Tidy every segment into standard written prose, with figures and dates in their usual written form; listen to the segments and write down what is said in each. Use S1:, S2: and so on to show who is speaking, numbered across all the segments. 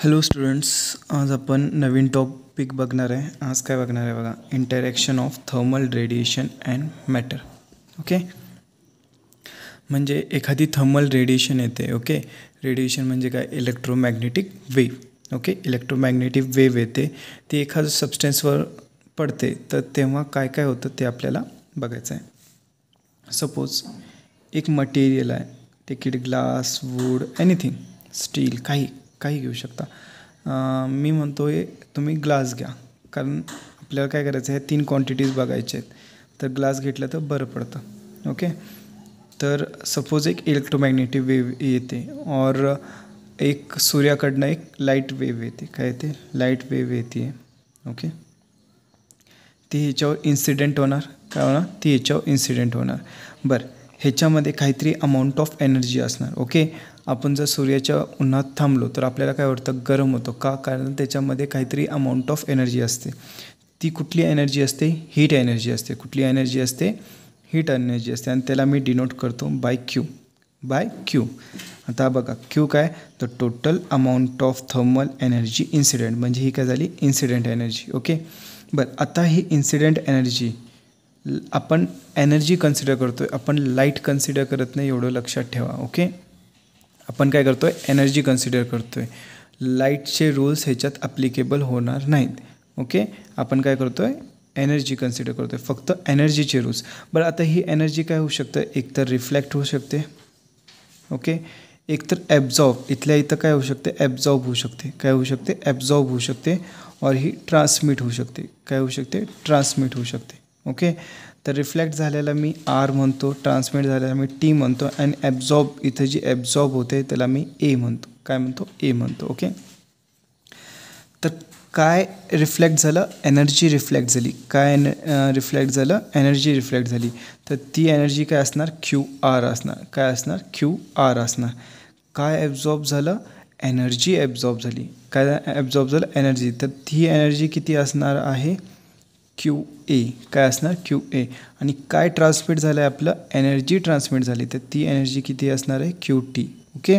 S1: Hello students, आज आपण नवीन topic बघणार आहे. आज काय बघणार आहे बघा, interaction of thermal radiation and matter. Okay, म्हणजे एखादी थर्मल रेडिएशन येते. ओके, रेडिएशन म्हणजे काय, electromagnetic wave. Okay, electromagnetic wave येते, ती एखाद्या सबस्टन्सवर पडते, तर तेव्हा काय काय होतं ते आपल्याला बघायचं आहे. सपोज एक मटेरियल आहे, टिकीट ग्लास, वूड, एनिथिंग, स्टील, काही घेऊ शकता. मी म्हणतो आहे तुम्ही ग्लास घ्या, कारण आपल्याला काय करायचं आहे, 3 क्वांटिटीज बघायचे आहेत, तर ग्लास घेतलं तर बरं पडतं. ओके, तर सपोज एक इलेक्ट्रोमॅग्नेटिक वेव्ह येते और एक सूर्याकडनं एक लाईट वेव्ह येते. काय येते, लाईट वेव्ह येते. ओके, ती ह्याच्यावर इन्सिडेंट होणार. काय होणार, ती ह्याच्यावर इन्सिडेंट होणार. बरं, ह्याच्यामध्ये काहीतरी अमाऊंट ऑफ एनर्जी असणार. ओके, आपण जर सूर्याच्या उन्हात थांबलो तर आपल्याला काय वाटतं, गरम होतं. का, कारण त्याच्यामध्ये काहीतरी अमाऊंट ऑफ एनर्जी असते. ती कुठली एनर्जी असते, हीट एनर्जी असते. कुठली एनर्जी असते, हीट एनर्जी असते, आणि त्याला मी डिनोट करतो बाय क्यू. आता बघा, क्यू काय, the total amount of thermal energy incident, म्हणजे ही काय झाली, इन्सिडेंट एनर्जी. ओके, बरं, आता ही इन्सिडेंट एनर्जी आपण एनर्जी कन्सिडर करतो आहे, आपण लाईट कन्सिडर करत नाही, एवढं लक्षात ठेवा. ओके, आपण काय करतो आहे, एनर्जी कन्सिडर करतो आहे. लाईटचे रूल्स ह्याच्यात ॲप्लिकेबल होणार नाहीत. ओके, आपण काय करतो आहे, एनर्जी कन्सिडर करतो आहे, फक्त एनर्जीचे रूल्स. बरं, आता ही एनर्जी काय होऊ शकतं, एकतर रिफ्लेक्ट होऊ शकते. ओके, एकतर ॲब्झॉर्ब, इथल्या इथं काय होऊ शकते, ॲब्झॉर्ब होऊ शकते. काय होऊ शकते, ॲब्झॉर्ब होऊ शकते. और ही ट्रान्समिट होऊ शकते. काय होऊ शकते, ट्रान्समिट होऊ शकते. ओके, तर रिफ्लेक्ट झालेला मी आर म्हणतो, ट्रान्समिट झालेला मी टी म्हणतो, आणि ॲब्झॉर्ब, इथं जी ॲब्झॉर्ब होते त्याला मी ए म्हणतो. काय म्हणतो, ए म्हणतो. ओके, तर काय रिफ्लेक्ट झालं, एनर्जी रिफ्लेक्ट झाली. काय रिफ्लेक्ट झालं, एनर्जी रिफ्लेक्ट झाली. तर ती एनर्जी काय असणार, क्यू आर असणार. काय असणार, क्यू आर असणार. काय ॲब्झॉर्ब झालं, एनर्जी ॲब्झॉर्ब झाली. काय ॲब्झॉर्ब झालं, एनर्जी. तर ती एनर्जी किती असणार आहे, क्यू ए. काय असणार, क्यू ए. आणि काय ट्रान्समिट झालं आहे, आपलं एनर्जी ट्रान्समिट झाली, तर ती एनर्जी किती असणार आहे, Q T. Okay,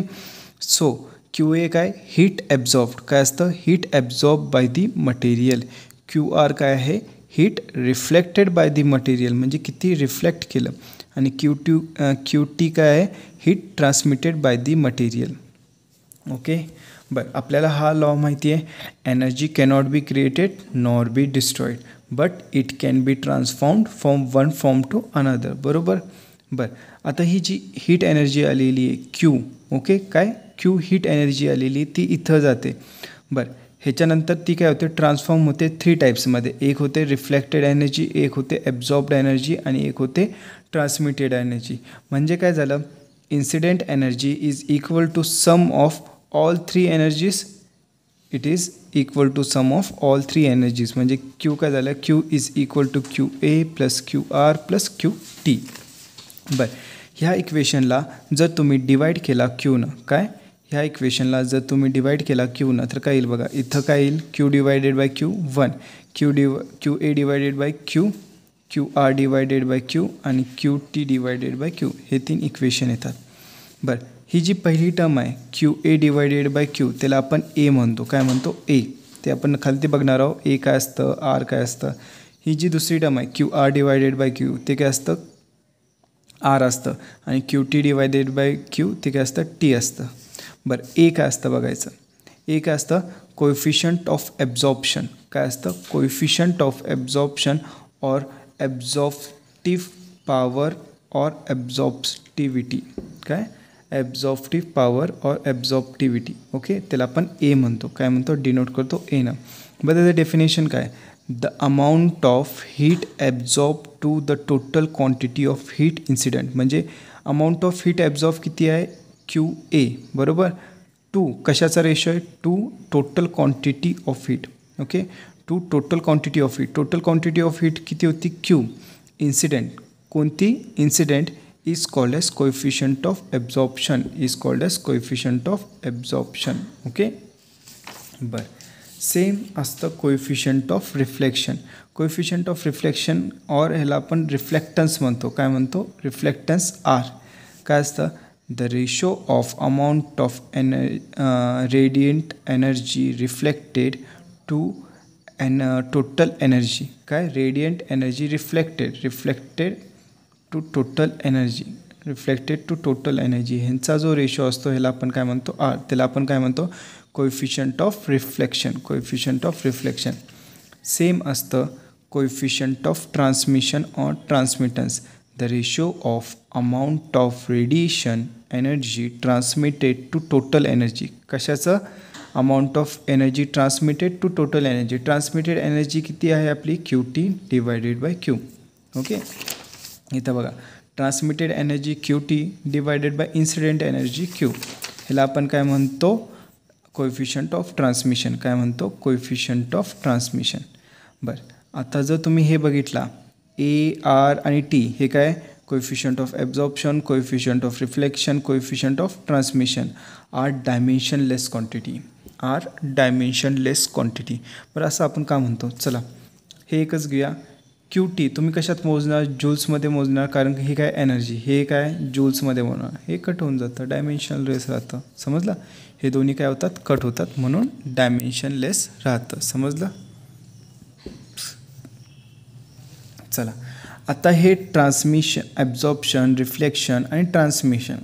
S1: so Q A काय, हीट ॲब्झॉर्ब्ड. काय असतं, heat absorb by the material. Q R काय आहे, heat reflected by the material, म्हणजे किती रिफ्लेक्ट केलं. आणि क्यू टी काय आहे, heat transmitted by the material. Okay, बरं, आपल्याला हा लॉ माहिती आहे, energy cannot be created nor be destroyed, but it can be transformed from one form to another. बरोबर. बरं, आता ही जी हीट एनर्जी आलेली आहे क्यू, ओके, काय, क्यू हीट एनर्जी आलेली ती इथं जाते. बरं, ह्याच्यानंतर ती काय होते, ट्रान्सफॉर्म होते 3 टाईप्समध्ये. एक होते रिफ्लेक्टेड एनर्जी, एक होते ॲब्झॉर्ब्ड एनर्जी, आणि एक होते ट्रान्समिटेड एनर्जी. म्हणजे काय झालं, incident energy is equal to sum of all 3 energies. It is equal to sum of all 3 energies. म्हणजे क्यू काय झालं, Q is equal to Q A plus Q R plus Q T. बरं, ह्या इक्वेशनला जर तुम्ही डिवाईड केला क्यूनं, काय, ह्या इक्वेशनला जर तुम्ही डिवाईड केला क्यूनं, तर काय येईल बघा, इथं काय येईल, q divided by q 1, q a divided by q R divided by q, आणि Q T divided by q. हे 3 इक्वेशन येतात. बरं, ही जी पहिली टर्म आहे Q a divided by Q, त्याला आपण ए म्हणतो. काय म्हणतो, ए. ते आपण खालती बघणार आहोत, ए काय असतं, आर काय असतं. ही जी दुसरी टर्म आहे Q R divided by Q, ते काय असतं, आर असतं. आणि Q T divided by Q, ते काय असतं, टी असतं. बरं, ए काय असतं बघायचं. ए काय असतं, कोएफिशियंट ऑफ ॲब्झॉर्प्शन. काय असतं, कोएफिशियंट ऑफ ॲब्झॉर्प्शन और ॲब्झॉर्प्टिव्ह पॉवर और ॲब्झॉर्प्टिव्हिटी. काय, ॲब्झॉर्प्टिव्ह पॉवर और ॲब्झॉर्प्टिव्हिटी. ओके, त्याला आपण ए म्हणतो. काय म्हणतो, डिनोट करतो ए ना. बरं, त्याचं डेफिनेशन काय, the amount of heat absorb to the total quantity of heat incident. म्हणजे अमाऊंट ऑफ हीट ॲब्झॉर्ब किती आहे, क्यू ए, बरोबर, टू कशाचा रेशो आहे, to total quantity of heat. Okay, to total quantity of heat. Total quantity of heat किती होती, Q. Incident, कोणती, incident is called as coefficient of absorption, is called as coefficient of absorption. Okay, बरं, same असतं coefficient of reflection. Coefficient of reflection और ह्याला आपण रिफ्लेक्टन्स म्हणतो. काय म्हणतो, रिफ्लेक्टन्स आर. काय असतं, the ratio of amount of radiant energy reflected to total energy. काय radiant energy reflected to total energy, reflected to total energy ह्यांचा जो रेशो असतो ह्याला आपण काय म्हणतो आर. त्याला आपण काय म्हणतो कोएफिशियंट ऑफ रिफ्लेक्शन. सेम असतं coefficient of transmission or transmittance. The ratio of amount of radiation energy transmitted to total energy. कशाचं amount of energy transmitted to total energy. Transmitted energy किती आहे आपली QT divided by Q. Okay, इथं बघा transmitted energy QT divided by incident energy Q. ह्याला आपण काय म्हणतो कोएफिशियंट ऑफ ट्रान्समिशन. काय म्हणतो कोएफिशियंट ऑफ ट्रान्समिशन. बरं, आता जर तुम्ही हे बघितला AR आणि T हे काय coefficient of absorption, coefficient of reflection, coefficient of transmission are dimensionless quantity. बरं, असं आपण का म्हणतो. चला हे एकच घेऊया. QT तुम्ही कशात मोजणार जूल्समध्ये मोजणार, कारण हे काय एनर्जी, हे काय जूल्समध्ये मोजणार. हे कट होऊन जातं, डायमेन्शनलेस राहतं. समजलं, हे दोन्ही काय होतात कट होतात म्हणून डायमेन्शनलेस राहतं. समजलं. चला आता हे ट्रान्समिशन, ॲब्झॉर्प्शन, रिफ्लेक्शन आणि ट्रान्समिशन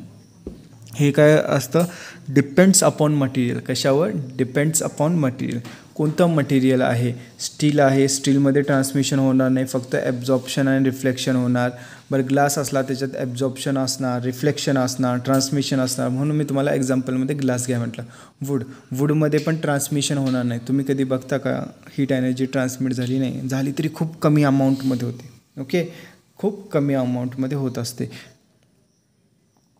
S1: हे काय असतं डिपेंड्स अपॉन मटेरियल. कशावर डिपेंड्स अपॉन मटेरियल. कोणतं मटेरियल आहे, स्टील आहे, स्टीलमध्ये ट्रान्समिशन होणार नाही, फक्त ॲब्झॉर्प्शन आणि रिफ्लेक्शन होणार. बरं, ग्लास असला त्याच्यात ॲब्झॉर्प्शन असणार, रिफ्लेक्शन असणार, ट्रान्समिशन असणार. म्हणून मी तुम्हाला एक्झाम्पलमध्ये ग्लास घ्या म्हटलं. वूडमध्ये पण ट्रान्समिशन होणार नाही. तुम्ही कधी बघता का हीट एनर्जी ट्रान्समिट झाली नाही, झाली तरी खूप कमी अमाऊंटमध्ये होते. ओके, खूप कमी अमाऊंटमध्ये होत असते.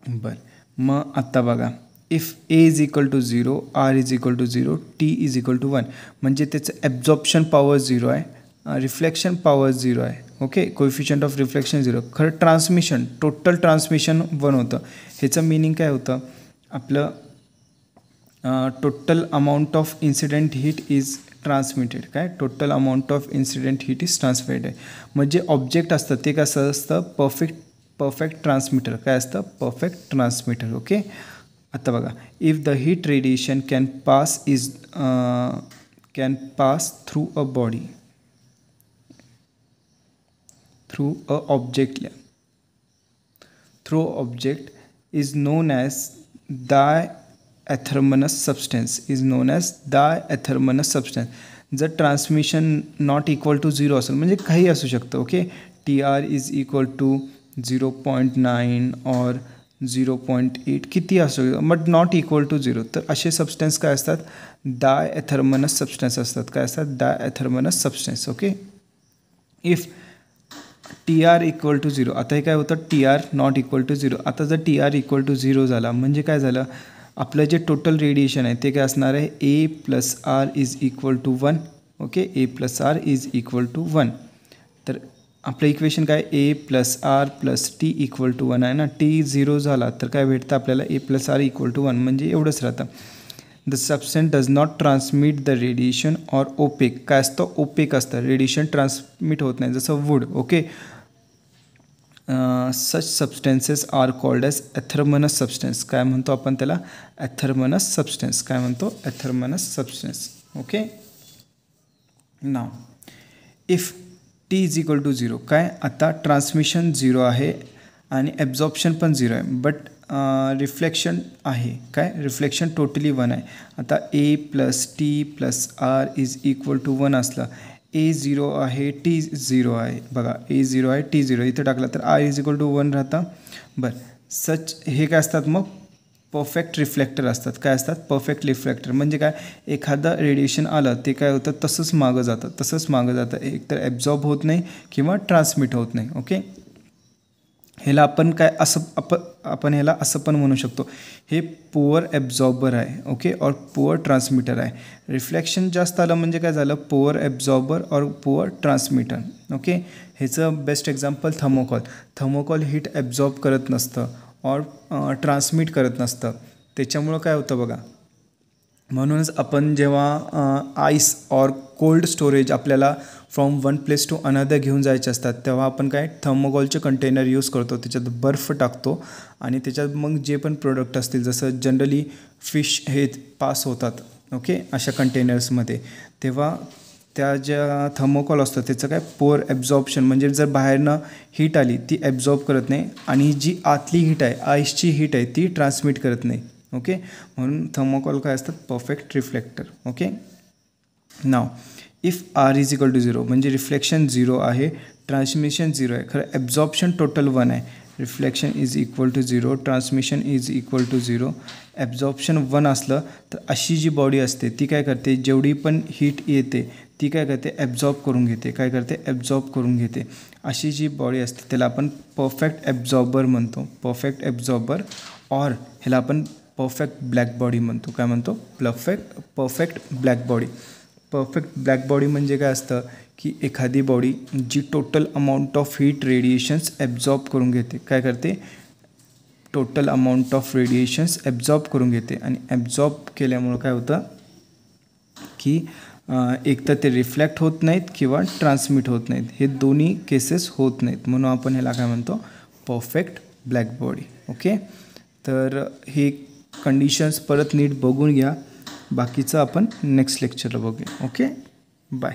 S1: बरं, मग आत्ता बघा if A is equal to 0, R is equal to 0, T is equal to 1 म्हणजे त्याचं ॲब्झॉर्प्शन पॉवर 0 आहे, रिफ्लेक्शन पॉवर 0 आहे. Okay, coefficient of reflection 0. खरं ट्रान्समिशन टोटल ट्रान्समिशन 1 होतं. ह्याचं मिनिंग काय होतं आपलं total amount of incident heat is transmitted. काय total amount of incident heat is transmitted. म्हणजे ऑब्जेक्ट असतं ते कसं असतं परफेक्ट ट्रान्समिटर. काय असतं परफेक्ट ट्रान्समिटर. ओके, आता बघा if the heat radiation can pass through a body, through a object is known as diathermous substance. जर ट्रान्समिशन नॉट इक्वल टू 0 असेल म्हणजे काही असू शकतं. Okay, TR is equal to 0.9 और 0.8 किती असू शकतं, बट नॉट इक्वल टू 0. तर असे सबस्टन्स काय असतात डायॲथर्मनस सबस्टन्स असतात. काय असतात diathermanous substance. Okay, if TR equal to 0. आता हे काय होतं TR नॉट इक्वल टू 0. आता जर TR इक्वल टू 0 झाला म्हणजे काय झालं आपलं जे टोटल रेडिएशन आहे ते काय असणार आहे A+R is equal to 1. Okay, A+R is equal to 1. तर आपलं इक्वेशन काय A+R+T इक्वल टू 1 आहे ना. T 0 झाला तर काय भेटतं आपल्याला A+R इक्वल टू 1 म्हणजे एवढंच राहतं. The substance does not transmit the radiation or opaque. काय असतं ओपेक असतं, रेडिएशन ट्रान्समिट होत नाही जसं wood. Okay, such substances are called as athermanous substance. काय म्हणतो आपण त्याला ॲथर्मनस सबस्टन्स. काय म्हणतो athermanous substance. Okay, now if T is equal to 0. काय आता ट्रान्समिशन 0 आहे आणि ॲब्झॉर्प्शन पण 0 आहे, बट रिफ्लेक्शन आहे. काय रिफ्लेक्शन टोटली 1 आहे. आता A+T+R इज इक्वल टू 1 असलं, A 0 आहे T 0 आहे. बघा A 0 आहे T 0 इथं टाकलं तर R इज इक्वल टू 1 राहतं. बरं, सच हे काय असतात मग परफेक्ट रिफ्लेक्टर असतात. काय असतात परफेक्ट रिफ्लेक्टर म्हणजे काय एखादं रेडिएशन आलं ते काय होतं तसंच मागं जातं. एकतर ॲब्झॉर्ब होत नाही किंवा ट्रान्समिट होत नाही. ओके, ह्याला आपण काय असं आपण ह्याला असं पण म्हणू शकतो हे पुअर ॲब्झॉर्बर आहे. ओके, और पुअर ट्रान्समिटर आहे. रिफ्लेक्शन जास्त आलं म्हणजे काय झालं पुअर ॲब्झॉर्बर और पुअर ट्रान्समिटर. ओके, ह्याचं best example thermocol heat absorb करत नसतं और ट्रान्समिट करत नसतं. त्याच्यामुळं काय होतं बघा म्हणूनच आपण जेव्हा आईस और कोल्ड स्टोरेज आपल्याला from one place to another घेऊन जायचे असतात तेव्हा आपण काय थर्मोकॉलचे कंटेनर यूज करतो, त्याच्यात बर्फ टाकतो आणि त्याच्यात मग जे पण प्रोडक्ट असतील जसं जनरली फिश हे पास होतात ओके अशा कंटेनर्समध्ये, तेव्हा त्या ज्या थर्मोकॉल असतं त्याचं काय पोअर ॲब्झॉर्प्शन म्हणजे जर बाहेरनं हीट आली ती ॲब्झॉर्ब करत नाही आणि जी आतली हीट आहे आईसची हीट आहे ती ट्रान्समिट करत नाही ओके. म्हणून थर्मोकॉल काय असतात perfect reflector okay. Now if R is equal to 0 म्हणजे रिफ्लेक्शन 0 आहे, ट्रान्समिशन 0 आहे, खरं ॲब्झॉर्प्शन टोटल 1 आहे. Reflection is equal to 0, transmission is equal to 0, absorption 1 असलं तर अशी जी बॉडी असते ती काय करते, जेवढी पण हीट येते ती काय करते ॲब्झॉर्ब करून घेते, काय करते ॲब्झॉर्ब करून घेते. अशी जी बॉडी असते त्याला आपण परफेक्ट ॲब्झॉर्बर म्हणतो, परफेक्ट ॲब्झॉर्बर. और ह्याला आपण परफेक्ट ब्लॅक बॉडी म्हणतो, काय म्हणतो perfect black body. Perfect black body म्हणजे काय असतं की एखादी बॉडी जी total amount of heat radiations absorb करून घेते, काय करते total amount of radiations absorb करून घेते. आणि ॲब्झॉर्ब केल्यामुळं काय होतं की एक तर ते रिफ्लेक्ट होत नाहीत किंवा ट्रान्समिट होत नाहीत, हे दोन्ही केसेस होत नाहीत, म्हणून आपण ह्याला काय म्हणतो परफेक्ट ब्लॅक बॉडी ओके. तर हे कंडिशन्स परत नीट बघून घ्या, बाकीचं आपण नेक्स्ट लेक्चरला बघूया ओके. बाय.